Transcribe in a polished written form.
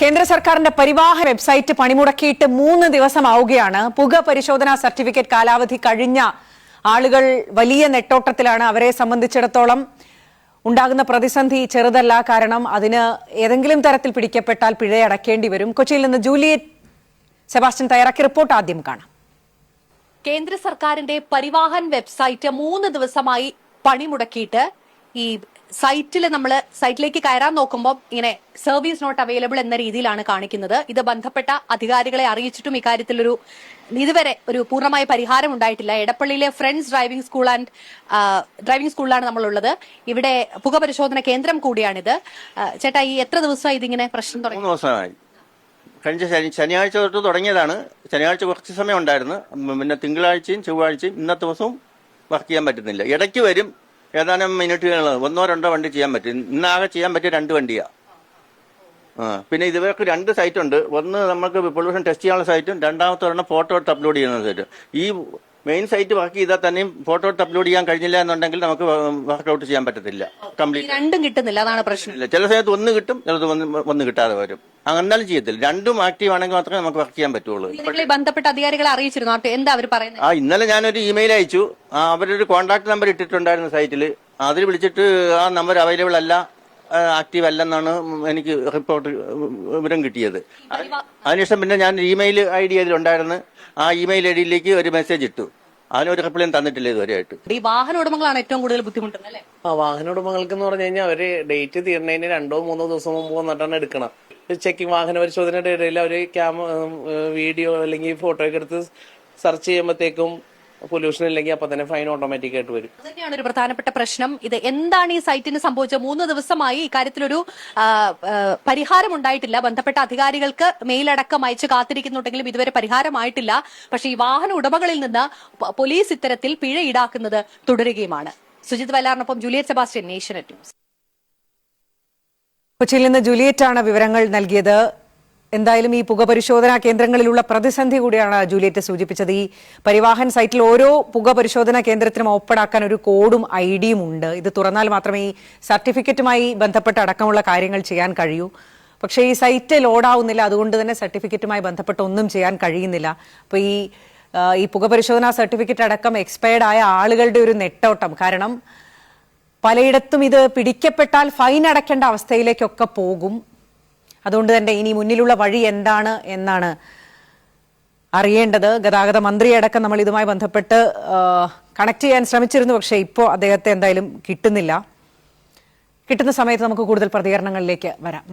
കേന്ദ്ര സർക്കാരിന്റെ പരിവാഹൻ വെബ്സൈറ്റ് പണിമുടക്കിയിട്ട് 3 ദിവസമാവുകയാണ്. പുക പരിശോധനാ സർട്ടിഫിക്കറ്റ് കാലാവധി കഴിഞ്ഞ ആളുകൾ വലിയ നെട്ടോട്ടത്തിലാണ്. അവരെ സംബന്ധിച്ചിടത്തോളം ഉണ്ടാകുന്ന പ്രതിസന്ധി ചെറുതല്ല. കാരണം അതിന് ഏതെങ്കിലും തരത്തിൽ പിടിക്കപ്പെട്ടാൽ പിഴയടക്കേണ്ടി വരും. കൊച്ചിയിൽ നിന്ന് ജൂലിയറ്റ് സെബാസ്റ്റ്യൻ തയ്യാറാക്കിയ റിപ്പോർട്ട് ആദ്യം കാണാം. കേന്ദ്ര സർക്കാരിന്റെ പരിവാഹൻ വെബ്സൈറ്റ് 3 ദിവസമായി പണിമുടക്കിയിട്ട് ഈ സൈറ്റിലേക്ക് കയറാൻ നോക്കുമ്പോൾ ഇങ്ങനെ സർവീസ് നോട്ട് അവൈലബിൾ എന്ന രീതിയിലാണ് കാണിക്കുന്നത്. ഇത് ബന്ധപ്പെട്ട അധികാരികളെ അറിയിച്ചിട്ടും ഇക്കാര്യത്തിൽ ഇതുവരെ ഒരു പൂർണ്ണമായ പരിഹാരം ഉണ്ടായിട്ടില്ല. എടപ്പള്ളിയിലെ ഫ്രണ്ട്സ് ഡ്രൈവിംഗ് സ്കൂളിലാണ് നമ്മളുള്ളത്. ഇവിടെ പുക പരിശോധന കേന്ദ്രം കൂടിയാണിത്. ചേട്ടാ, ഈ എത്ര ദിവസമായി ഇതിങ്ങനെ പ്രശ്നം തുടങ്ങി? 3 ദിവസമായി. കഴിഞ്ഞ ശനിയാഴ്ച തൊട്ട് തുടങ്ങിയതാണ്. ശനിയാഴ്ച കുറച്ച് സമയം ഉണ്ടായിരുന്നു. പിന്നെ തിങ്കളാഴ്ചയും ചൊവ്വാഴ്ചയും ഇന്നത്തെ ദിവസവും വർക്ക് ചെയ്യാൻ പറ്റുന്നില്ല. ഇടയ്ക്ക് വരും ഏതാനും മിനിറ്റുകൾ 1-2 വണ്ടി ചെയ്യാൻ പറ്റും. ഇന്നാകെ ചെയ്യാൻ പറ്റിയ 2 വണ്ടിയാ. പിന്നെ ഇതുവരെ 2 സൈറ്റ് ഉണ്ട്. ഒന്ന് നമുക്ക് പൊല്യൂഷൻ ടെസ്റ്റ് ചെയ്യാനുള്ള സൈറ്റും, രണ്ടാമത്തെ ഒരെണ്ണം ഫോട്ടോ എടുത്ത് അപ്ലോഡ് ചെയ്യുന്ന സൈറ്റും. ഈ മെയിൻ സൈറ്റ് വർക്ക് ചെയ്താൽ തന്നെയും ഫോട്ടോ എടുത്ത് അപ്ലോഡ് ചെയ്യാൻ കഴിഞ്ഞില്ല എന്നുണ്ടെങ്കിൽ നമുക്ക് വർക്ക്ഔട്ട് ചെയ്യാൻ പറ്റത്തില്ല. കംപ്ലീറ്റ് രണ്ടും കിട്ടുന്നില്ല, അതാണ് പ്രശ്നം. ചില സമയത്ത് 1 കിട്ടും, ചിലത് 1 കിട്ടാതെ വരും. എന്നാലും ചെയ്യത്തില്ല. 2ഉം ആക്റ്റീവ് ആണെങ്കിൽ മാത്രമേ നമുക്ക് വർക്ക് ചെയ്യാൻ പറ്റുള്ളൂ. ബന്ധപ്പെട്ട അധികാരികളെ അറിയിച്ചിരുന്നു, എന്താ അവർ പറയുന്നത്? ഇന്നലെ ഞാനൊരു ഇമെയിൽ അയച്ചു. അവരൊരു കോൺടാക്ട് നമ്പർ ഇട്ടിട്ടുണ്ടായിരുന്നു സൈറ്റിൽ. അതിൽ വിളിച്ചിട്ട് ആ നമ്പർ അവൈലബിൾ അല്ല, ആക്റ്റീവ് അല്ലെന്നാണ് എനിക്ക് വിവരം കിട്ടിയത്. അതിനുശേഷം പിന്നെ ഞാൻ ഇമെയിൽ ID അതിലുണ്ടായിരുന്നു. ആ ഇമെയിൽ IDയിലേക്ക് ഒരു മെസ്സേജ് ഇട്ടു. അതിനൊരു റിപ്ലൈ തന്നിട്ടില്ല ഇതുവരെയായിട്ട്. ഈ വാഹന ഉടമകളാണ് ഏറ്റവും കൂടുതൽ ബുദ്ധിമുട്ടുന്നത് അല്ലേ? വാഹന ഉടമകൾക്ക് എന്ന് പറഞ്ഞു കഴിഞ്ഞാൽ അവര് ഡേറ്റ് തീർന്നതിന് 2-3 ദിവസം മുമ്പ് വന്നിട്ടാണ് എടുക്കണം. ചെക്കിംഗ് വാഹന പരിശോധനയുടെ ഇടയിൽ അവര് വീഡിയോ അല്ലെങ്കിൽ ഫോട്ടോ ഒക്കെ എടുത്ത് സെർച്ച് ചെയ്യുമ്പോഴത്തേക്കും പൊല്യൂഷൻ ഇല്ലെങ്കിൽ അപ്പൊ തന്നെ ഫൈൻ ഓട്ടോമാറ്റിക് ആയിട്ട് വരും. അതുതന്നെയാണ് ഒരു പ്രധാനപ്പെട്ട പ്രശ്നം. ഇത് എന്താണ് ഈ സൈറ്റിന് സംഭവിച്ചത്? 3 ദിവസമായി ഇക്കാര്യത്തിലൊരു പരിഹാരം ഉണ്ടായിട്ടില്ല. ബന്ധപ്പെട്ട അധികാരികൾക്ക് മെയിലടക്കം അയച്ച് കാത്തിരിക്കുന്നുണ്ടെങ്കിലും ഇതുവരെ പരിഹാരമായിട്ടില്ല. പക്ഷേ ഈ വാഹന ഉടമകളിൽ നിന്ന് പോലീസ് ഇത്തരത്തിൽ പിഴ ഈടാക്കുന്നത് തുടരുകയുമാണ്. സുജിത് വയലാറിനൊപ്പം ജൂലിയറ്റ് സെബാസ്റ്റ്യൻ, ഏഷ്യാനെറ്റ് ന്യൂസ്. കൊച്ചിയിൽ നിന്ന് ജൂലിയറ്റാണ് വിവരങ്ങൾ നൽകിയത്. എന്തായാലും ഈ പുക പരിശോധനാ കേന്ദ്രങ്ങളിലുള്ള പ്രതിസന്ധി കൂടിയാണ് ജൂലിയറ്റ് സൂചിപ്പിച്ചത്. ഈ പരിവാഹൻ സൈറ്റിൽ ഓരോ പുക പരിശോധനാ കേന്ദ്രത്തിനും ഓപ്പൺ ആക്കാൻ ഒരു കോഡും IDയും ഉണ്ട്. ഇത് തുറന്നാൽ മാത്രമേ ഈ സർട്ടിഫിക്കറ്റുമായി ബന്ധപ്പെട്ട അടക്കമുള്ള കാര്യങ്ങൾ ചെയ്യാൻ കഴിയൂ. പക്ഷേ ഈ സൈറ്റ് ലോഡാവുന്നില്ല. അതുകൊണ്ട് തന്നെ സർട്ടിഫിക്കറ്റുമായി ബന്ധപ്പെട്ട് ഒന്നും ചെയ്യാൻ കഴിയുന്നില്ല. അപ്പോൾ ഈ പുക പരിശോധനാ സർട്ടിഫിക്കറ്റ് അടക്കം എക്സ്പയർഡ് ആയ ആളുകളുടെ ഒരു നെട്ടോട്ടം. കാരണം പലയിടത്തും ഇത് പിടിക്കപ്പെട്ടാൽ ഫൈൻ അടയ്ക്കേണ്ട അവസ്ഥയിലേക്കൊക്കെ പോകും. അതുകൊണ്ട് തന്നെ ഇനി മുന്നിലുള്ള വഴി എന്താണ് എന്നാണ് അറിയേണ്ടത്. ഗതാഗത മന്ത്രിയടക്കം നമ്മൾ ഇതുമായി ബന്ധപ്പെട്ട് കണക്ട് ചെയ്യാൻ ശ്രമിച്ചിരുന്നു. പക്ഷേ ഇപ്പോൾ അദ്ദേഹത്തെ എന്തായാലും കിട്ടുന്നില്ല. കിട്ടുന്ന സമയത്ത് നമുക്ക് കൂടുതൽ പ്രതികരണങ്ങളിലേക്ക് വരാം.